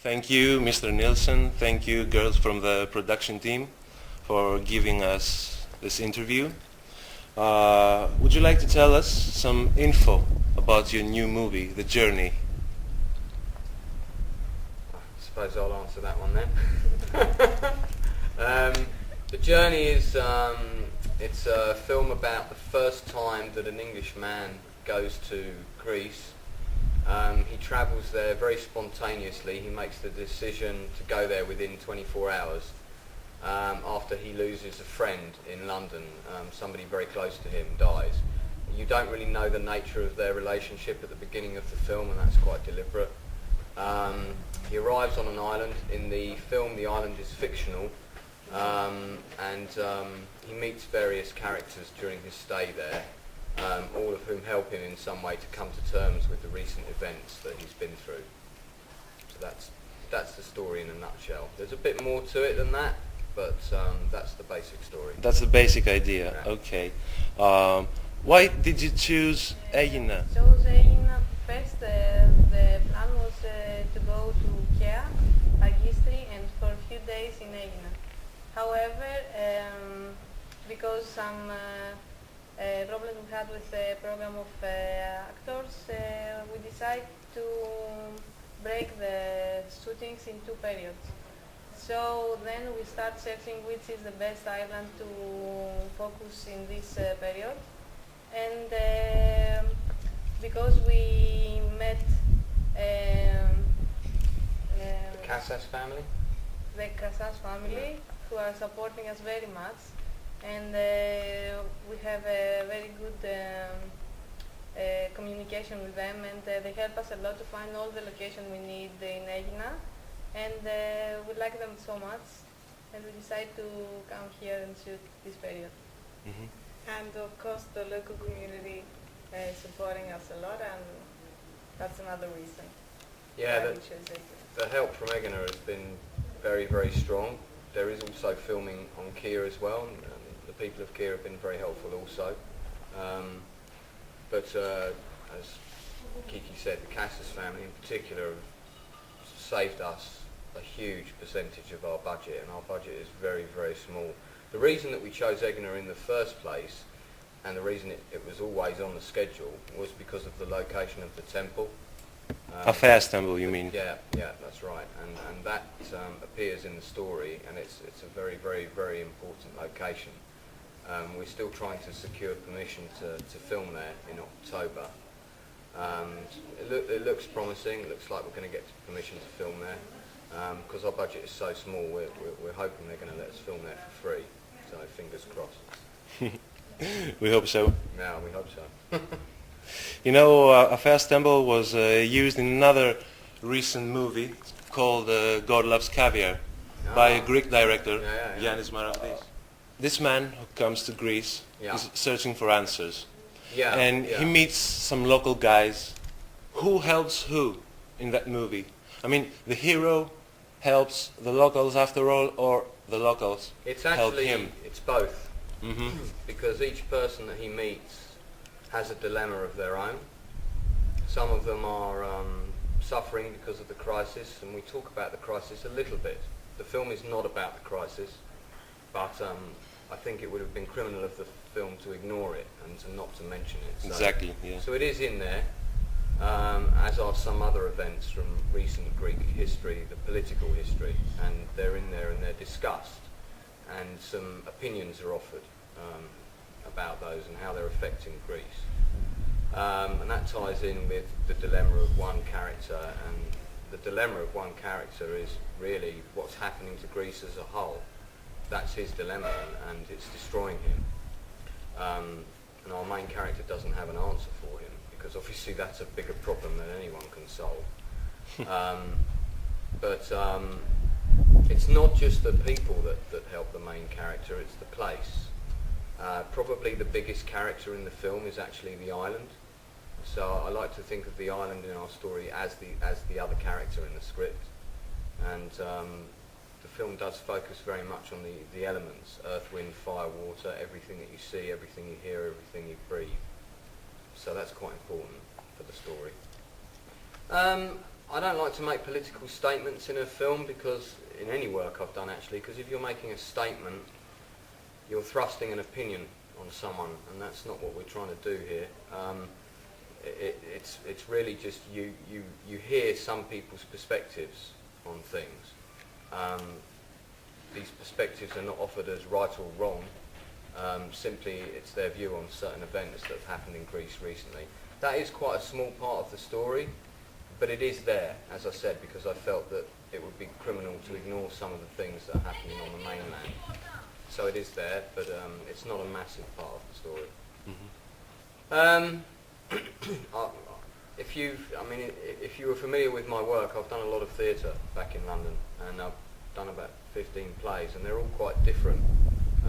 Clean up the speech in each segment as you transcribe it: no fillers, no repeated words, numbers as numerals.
Thank you, Mr. Nielsen. Thank you, girls from the production team, for giving us this interview. Would you like to tell us some info about your new movie, The Journey? I suppose I'll answer that one then. The Journey is it's a film about the first time that an English man goes to Greece. He travels there very spontaneously. He makes the decision to go there within 24 hours after he loses a friend in London. Somebody very close to him dies. You don't really know the nature of their relationship at the beginning of the film, and that's quite deliberate. He arrives on an island. In the film, the island is fictional, and he meets various characters during his stay there, all of whom help him in some way to come to terms with the recent events that he's been through. So that's the story in a nutshell. There's a bit more to it than that, but that's the basic story. That's the basic idea. Yeah. Okay. Why did you choose Aégina? Chose Aégina first. The plan was to go to Kea, Agistri, and for a few days in Aégina. However, because some problems we had with the program of actors, we decided to break the shootings in 2 periods. So then we start searching which is the best island to focus in this period. And because we met The Casas family? the Casas family, who are supporting us very much, and we have a very good communication with them, and they help us a lot to find all the location we need in Aégina, and we like them so much, and we decided to come here and shoot this period. Mm-hmm. And of course the local community is supporting us a lot, and that's another reason Yeah, why we chose it. the help from Aégina has been very, very strong. There is also filming on Kyrr as well, and the people of Kyrr have been very helpful also. But as Kiki said, the Casas family in particular have saved us a huge percentage of our budget, and our budget is very, very small. The reason that we chose Aégina in the first place, and the reason it was always on the schedule, was because of the location of the temple. A fast temple, you mean? Yeah, that's right, and that appears in the story, and it's a very, very, very important location. We're still trying to secure permission to film there in October. It looks promising. It looks like we're going to get permission to film there. Because our budget is so small, we're hoping they're going to let us film there for free. So fingers crossed. We hope so. Yeah, we hope so. You know, a fast temple was used in another recent movie called God Loves Caviar by a Greek director, Yeah. Yannis Marafis. This man who comes to Greece is searching for answers. And he meets some local guys. Who helps who in that movie? I mean, the hero helps the locals after all, or the locals help him? It's both. Mm-hmm. Because each person that he meets has a dilemma of their own. Some of them are suffering because of the crisis, and we talk about the crisis a little bit. The film is not about the crisis, but I think it would have been criminal of the film to ignore it and to not to mention it. So, Exactly, yeah. So it is in there, as are some other events from recent Greek history, the political history, and they're in there and they're discussed, and some opinions are offered about those and how they're affecting Greece. And that ties in with the dilemma of one character, and the dilemma of one character is really what's happening to Greece as a whole. That's his dilemma, and it's destroying him. And our main character doesn't have an answer for him, because obviously that's a bigger problem than anyone can solve. But it's not just the people that help the main character, it's the place. Probably the biggest character in the film is actually the island. So I like to think of the island in our story as the other character in the script. And the film does focus very much on the elements: earth, wind, fire, water, everything that you see, everything you hear, everything you breathe. So that's quite important for the story. I don't like to make political statements in a film, because in any work I've done actually, because if you're making a statement, you're thrusting an opinion on someone, and that's not what we're trying to do here. It's really just you hear some people's perspectives on things. These perspectives are not offered as right or wrong. Simply, it's their view on certain events that have happened in Greece recently. That is quite a small part of the story, but it is there, as I said, because I felt that it would be criminal to ignore some of the things that are happening on the mainland. So it is there, but it's not a massive part of the story. If you were familiar with my work, I've done a lot of theatre back in London, and I've done about 15 plays, and they're all quite different.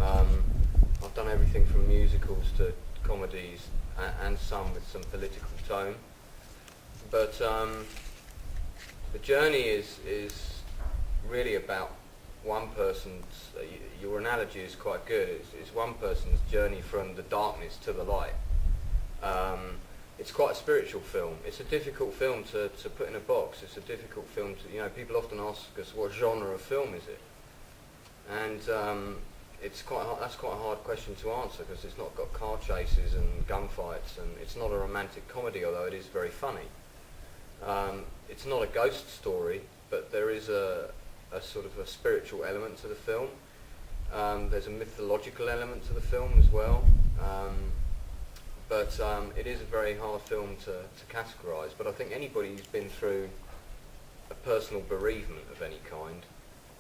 I've done everything from musicals to comedies, and some with some political tone. But the journey is really about one person's, your analogy is quite good, it's one person's journey from the darkness to the light. It's quite a spiritual film. It's a difficult film to put in a box. It's a difficult film to, people often ask us, what genre of film is it? And that's quite a hard question to answer, because it's not got car chases and gunfights, and it's not a romantic comedy, although it is very funny. It's not a ghost story, but there is a sort of a spiritual element to the film. There's a mythological element to the film as well. But it is a very hard film to categorise. But I think anybody who's been through a personal bereavement of any kind,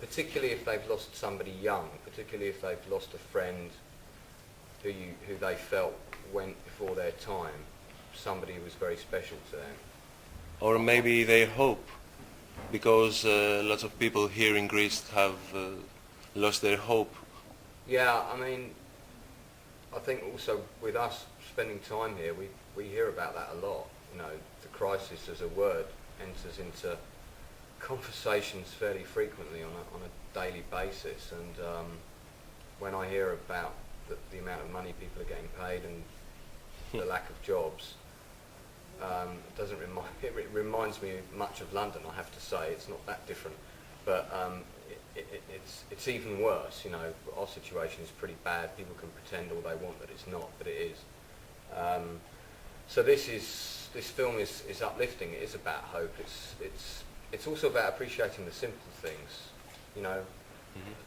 particularly if they've lost somebody young, particularly if they've lost a friend who they felt went before their time, somebody who was very special to them. Or maybe they hope, because lots of people here in Greece have lost their hope. Yeah, I think also with us spending time here, we hear about that a lot. The crisis as a word enters into conversations fairly frequently on a daily basis, and when I hear about the amount of money people are getting paid and the lack of jobs, it reminds me much of London, I have to say. It's not that different, but it's even worse. Our situation is pretty bad. People can pretend all they want that it's not, but it is. So this film is uplifting. It is about hope. It's also about appreciating the simple things.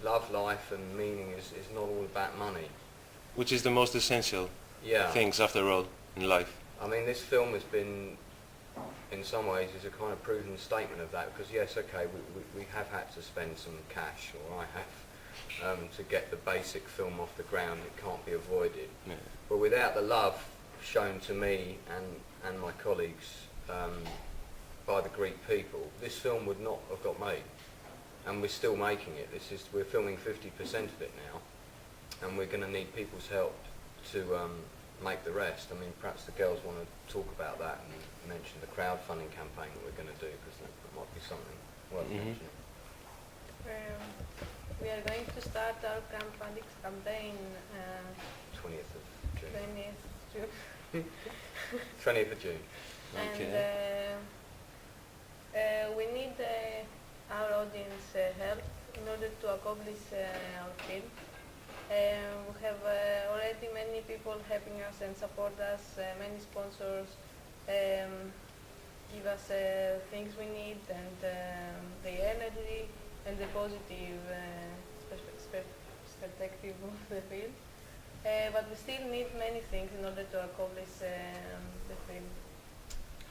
Love, life, and meaning is not all about money. Which is the most essential things, after all, in life. This film has been, in some ways, is a kind of proven statement of that, because yes, okay, we have had to spend some cash, or I have, to get the basic film off the ground. It can't be avoided. Yeah. But without the love shown to me and my colleagues by the Greek people, this film would not have got made. And we're still making it. We're filming 50% of it now, and we're going to need people's help to make the rest. Perhaps the girls want to talk about that and mention the crowdfunding campaign that we're going to do, because that might be something worth mentioning. We are going to start our crowdfunding campaign 20th of June. 20th June. 20th of June. Okay. And we need our audience help in order to accomplish our film. We have already many people helping us and support us, many sponsors give us things we need, and the energy and the positive perspective of the film. But we still need many things in order to accomplish the film,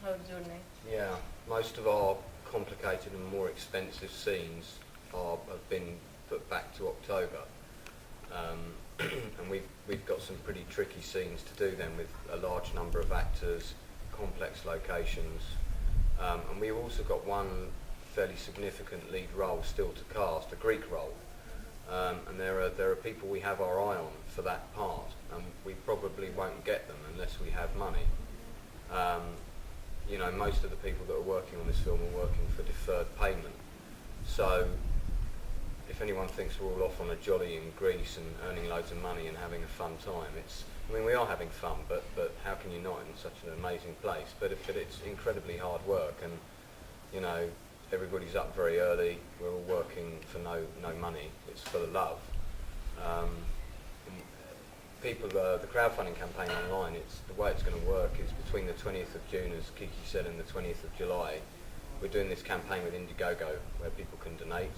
our journey. Yeah, most of our complicated and more expensive scenes have been put back to October. And we've got some pretty tricky scenes to do then, with a large number of actors, complex locations, and we've also got one fairly significant lead role still to cast, a Greek role, and there are people we have our eye on for that part, and we probably won't get them unless we have money. Most of the people that are working on this film are working for deferred payment, so if anyone thinks we're all off on a jolly in Greece and earning loads of money and having a fun time, we are having fun, but how can you not in such an amazing place? But it's incredibly hard work, and you know, everybody's up very early, we're all working for no money, it's for the love. People, the crowdfunding campaign online, the way it's going to work is between the 20th of June, as Kiki said, and the 20th of July, we're doing this campaign with Indiegogo where people can donate,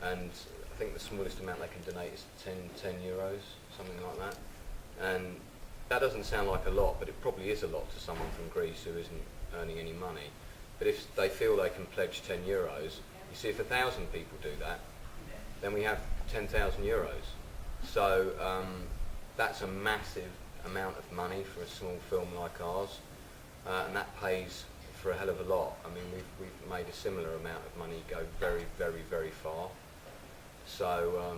and I think the smallest amount they can donate is 10 euros, something like that. And that doesn't sound like a lot, but it probably is a lot to someone from Greece who isn't earning any money. But if they feel they can pledge 10 euros, you see if 1,000 people do that, then we have 10,000 euros. So that's a massive amount of money for a small film like ours, and that pays for a hell of a lot. I mean, we've made a similar amount of money go very, very, very far. So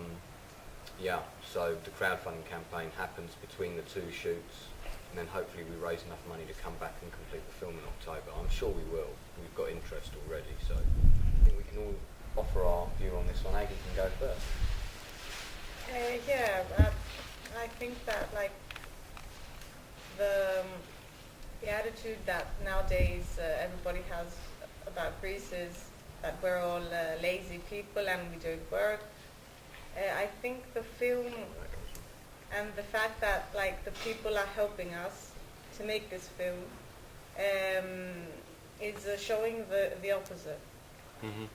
yeah, so the crowdfunding campaign happens between the two shoots, and then hopefully we raise enough money to come back and complete the film in October. I'm sure we will. We've got interest already, so I think we can all offer our view on this one. Aggie can go first. I think that like the attitude that nowadays everybody has about Greece is that we're all lazy people and we don't work. I think the film and the fact that like the people are helping us to make this film is showing the opposite. Mm-hmm.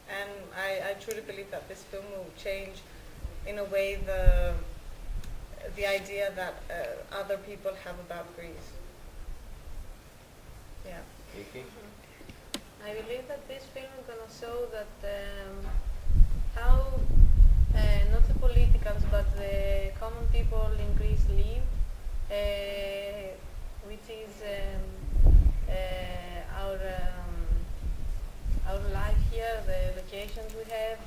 And I truly believe that this film will change in a way the idea that other people have about Greece. Yeah. Kiki? I believe that this film is going to show that how not the politicals but the common people in Greece live, which is our life here, the locations we have,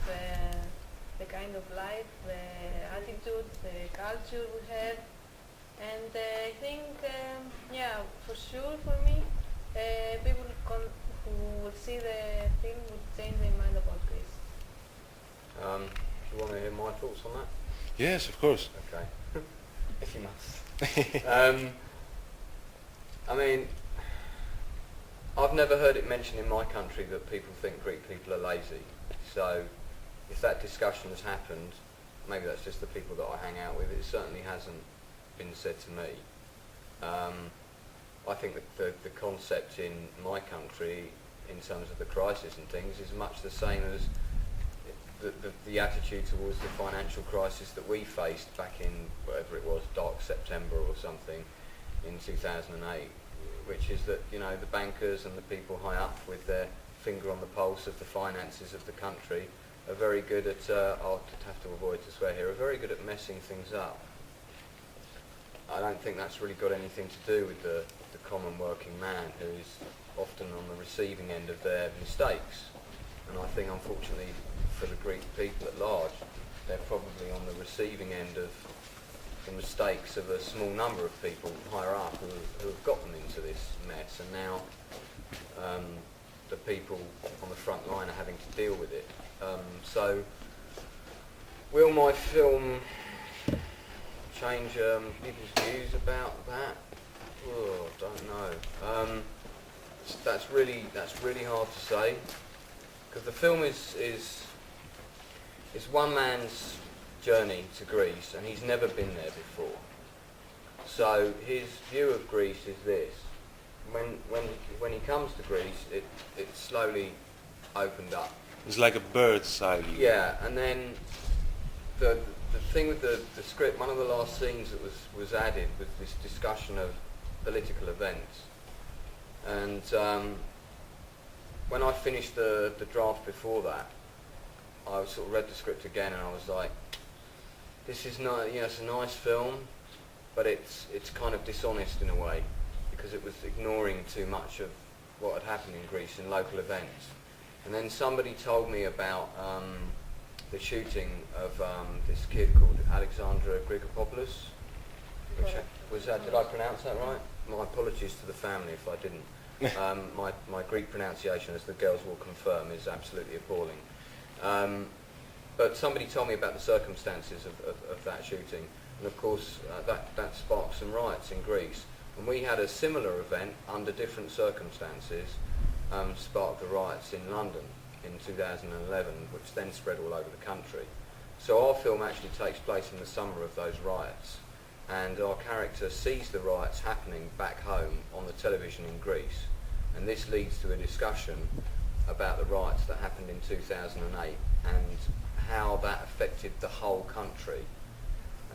the kind of life, the attitude, the culture we have, and I think, for sure for me, people who will see the film would change their mind about Greece. Do you want to hear my thoughts on that? Yes, of course. Okay. If you must. I mean, I've never heard it mentioned in my country that people think Greek people are lazy. So if that discussion has happened, maybe that's just the people that I hang out with. It certainly hasn't been said to me. I think that the concept in my country, in terms of the crisis and things, is much the same as the attitude towards the financial crisis that we faced back in, whatever it was, Dark September or something, in 2008, which is that, you know, the bankers and the people high up with their finger on the pulse of the finances of the country are very good at, I'll have to avoid to swear here, are very good at messing things up. I don't think that's really got anything to do with the common working man, who is often on the receiving end of their mistakes. And I think, unfortunately, for the Greek people at large, they're probably on the receiving end of the mistakes of a small number of people higher up who have got them into this mess, and now the people on the front line are having to deal with it. So, will my film change people's views about that? Oh, don't know. That's really hard to say, because the film is one man's journey to Greece, and he's never been there before. So his view of Greece is this: when he comes to Greece, it slowly opened up. It's like a bird's eye view. Yeah, and then the thing with the script, one of the last scenes that was added was this discussion of political events. And when I finished the draft before that, I sort of read the script again, and I was like, this is not, you know, it's a nice film, but it's kind of dishonest in a way, because it was ignoring too much of what had happened in Greece in local events. And then somebody told me about the shooting of this kid called Alexandra Grigopoulos, which was that, did I pronounce that right? My apologies to the family if I didn't. My Greek pronunciation, as the girls will confirm, is absolutely appalling. But somebody told me about the circumstances of that shooting, and of course that sparked some riots in Greece. And we had a similar event under different circumstances sparked the riots in London in 2011, which then spread all over the country. So our film actually takes place in the summer of those riots, and our character sees the riots happening back home on the television in Greece, and this leads to a discussion about the riots that happened in 2008 and how that affected the whole country.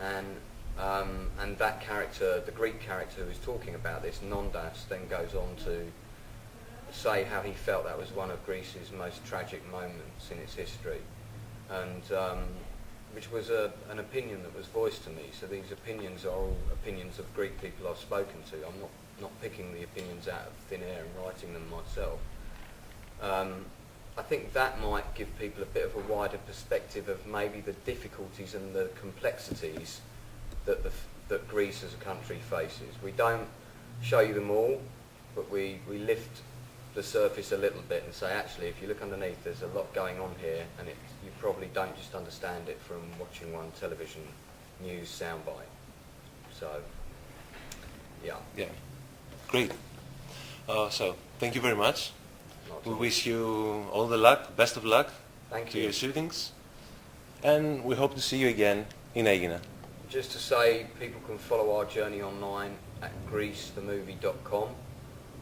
And that character, the Greek character who is talking about this, Nondas, then goes on to say how he felt that was one of Greece's most tragic moments in its history, and which was an opinion that was voiced to me. So these opinions are all opinions of Greek people I've spoken to. I'm not picking the opinions out of thin air and writing them myself. I think that might give people a bit of a wider perspective of maybe the difficulties and the complexities that Greece as a country faces. We don't show you them all, but we lift the surface a little bit and say, actually, if you look underneath, there's a lot going on here, and you probably don't just understand it from watching one television news soundbite. So, yeah. Yeah, great. So, thank you very much. We wish you all the luck, best of luck to your shootings, and we hope to see you again in Aίγινα. Just to say, people can follow our journey online at greasethemovie.com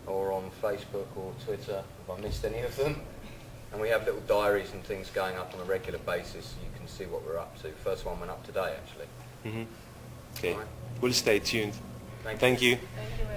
or on Facebook or Twitter, if I missed any of them. And we have little diaries and things going up on a regular basis, so you can see what we're up to. First one went up today, actually. Mm-hmm. Okay, right. We'll stay tuned. Thank you. Thank you very much.